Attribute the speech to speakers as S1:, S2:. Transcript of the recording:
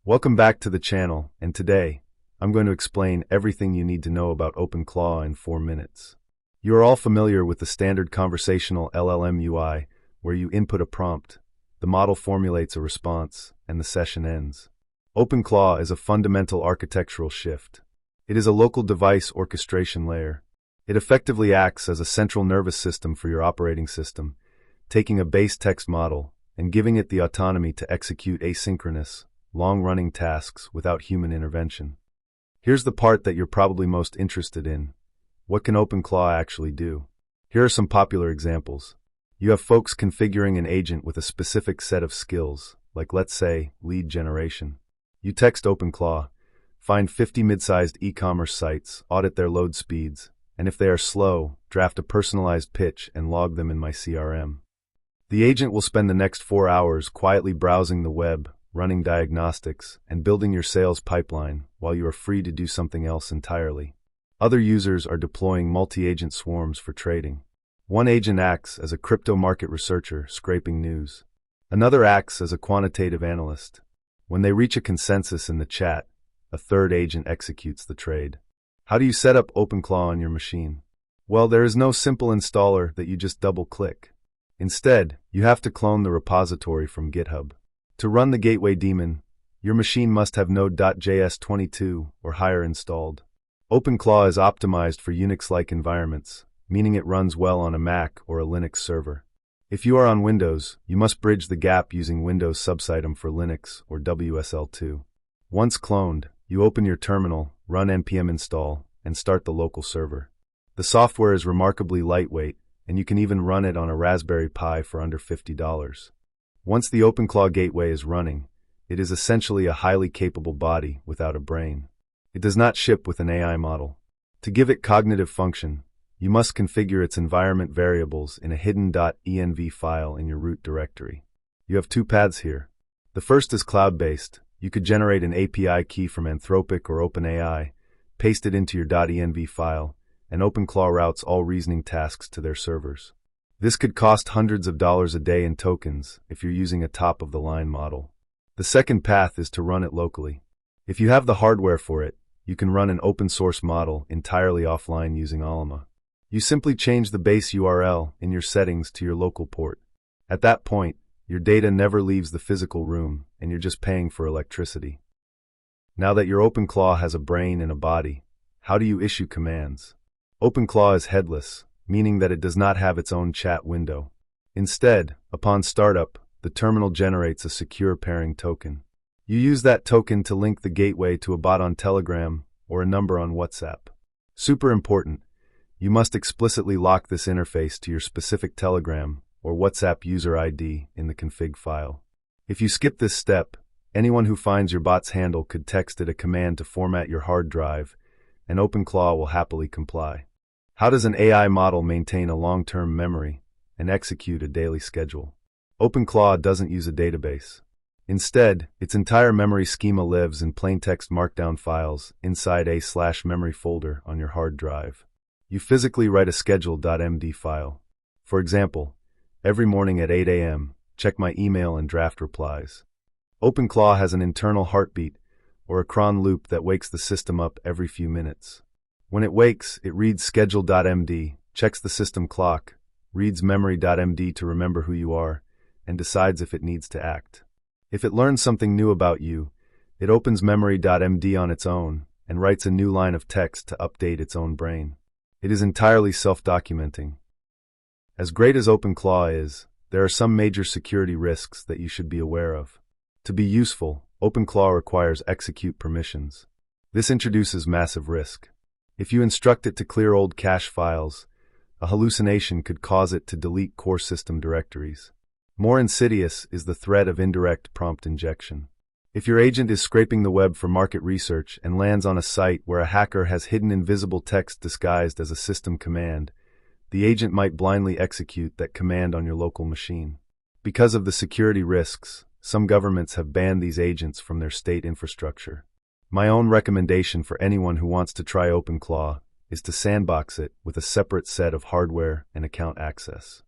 S1: Welcome back to the channel, and today, I'm going to explain everything you need to know about OpenClaw in 4 minutes. You are all familiar with the standard conversational LLM UI, where you input a prompt, the model formulates a response, and the session ends. OpenClaw is a fundamental architectural shift. It is a local device orchestration layer. It effectively acts as a central nervous system for your operating system, taking a base text model and giving it the autonomy to execute asynchronous, long-running tasks without human intervention. Here's the part that you're probably most interested in. What can OpenClaw actually do? Here are some popular examples. You have folks configuring an agent with a specific set of skills, like let's say, lead generation. You text OpenClaw, find 50 mid-sized e-commerce sites, audit their load speeds, and if they are slow, draft a personalized pitch and log them in my CRM. The agent will spend the next 4 hours quietly browsing the web, running diagnostics, and building your sales pipeline while you are free to do something else entirely. Other users are deploying multi-agent swarms for trading. One agent acts as a crypto market researcher scraping news. Another acts as a quantitative analyst. When they reach a consensus in the chat, a third agent executes the trade. How do you set up OpenClaw on your machine? Well, there is no simple installer that you just double-click. Instead, you have to clone the repository from GitHub. To run the gateway daemon, your machine must have Node.js 22 or higher installed. OpenClaw is optimized for Unix-like environments, meaning it runs well on a Mac or a Linux server. If you are on Windows, you must bridge the gap using Windows Subsystem for Linux or WSL2. Once cloned, you open your terminal, run npm install, and start the local server. The software is remarkably lightweight, and you can even run it on a Raspberry Pi for under $50. Once the OpenClaw gateway is running, it is essentially a highly capable body without a brain. It does not ship with an AI model. To give it cognitive function, you must configure its environment variables in a hidden .env file in your root directory. You have 2 paths here. The first is cloud-based. You could generate an API key from Anthropic or OpenAI, paste it into your .env file, and OpenClaw routes all reasoning tasks to their servers. This could cost hundreds of dollars a day in tokens if you're using a top-of-the-line model. The second path is to run it locally. If you have the hardware for it, you can run an open-source model entirely offline using Alma. You simply change the base URL in your settings to your local port. At that point, your data never leaves the physical room, and you're just paying for electricity. Now that your OpenClaw has a brain and a body, how do you issue commands? OpenClaw is headless, meaning that it does not have its own chat window. Instead, upon startup, the terminal generates a secure pairing token. You use that token to link the gateway to a bot on Telegram or a number on WhatsApp. Super important, you must explicitly lock this interface to your specific Telegram or WhatsApp user ID in the config file. If you skip this step, anyone who finds your bot's handle could text it a command to format your hard drive, and OpenClaw will happily comply. How does an AI model maintain a long-term memory and execute a daily schedule? OpenClaw doesn't use a database. Instead, its entire memory schema lives in plaintext markdown files inside a/memory folder on your hard drive. You physically write a schedule.md file. For example, every morning at 8 a.m., check my email and draft replies. OpenClaw has an internal heartbeat, or a cron loop that wakes the system up every few minutes. When it wakes, it reads schedule.md, checks the system clock, reads memory.md to remember who you are, and decides if it needs to act. If it learns something new about you, it opens memory.md on its own and writes a new line of text to update its own brain. It is entirely self-documenting. As great as OpenClaw is, there are some major security risks that you should be aware of. To be useful, OpenClaw requires execute permissions. This introduces massive risk. If you instruct it to clear old cache files, a hallucination could cause it to delete core system directories. More insidious is the threat of indirect prompt injection. If your agent is scraping the web for market research and lands on a site where a hacker has hidden invisible text disguised as a system command, the agent might blindly execute that command on your local machine. Because of the security risks, some governments have banned these agents from their state infrastructure. My own recommendation for anyone who wants to try OpenClaw is to sandbox it with a separate set of hardware and account access.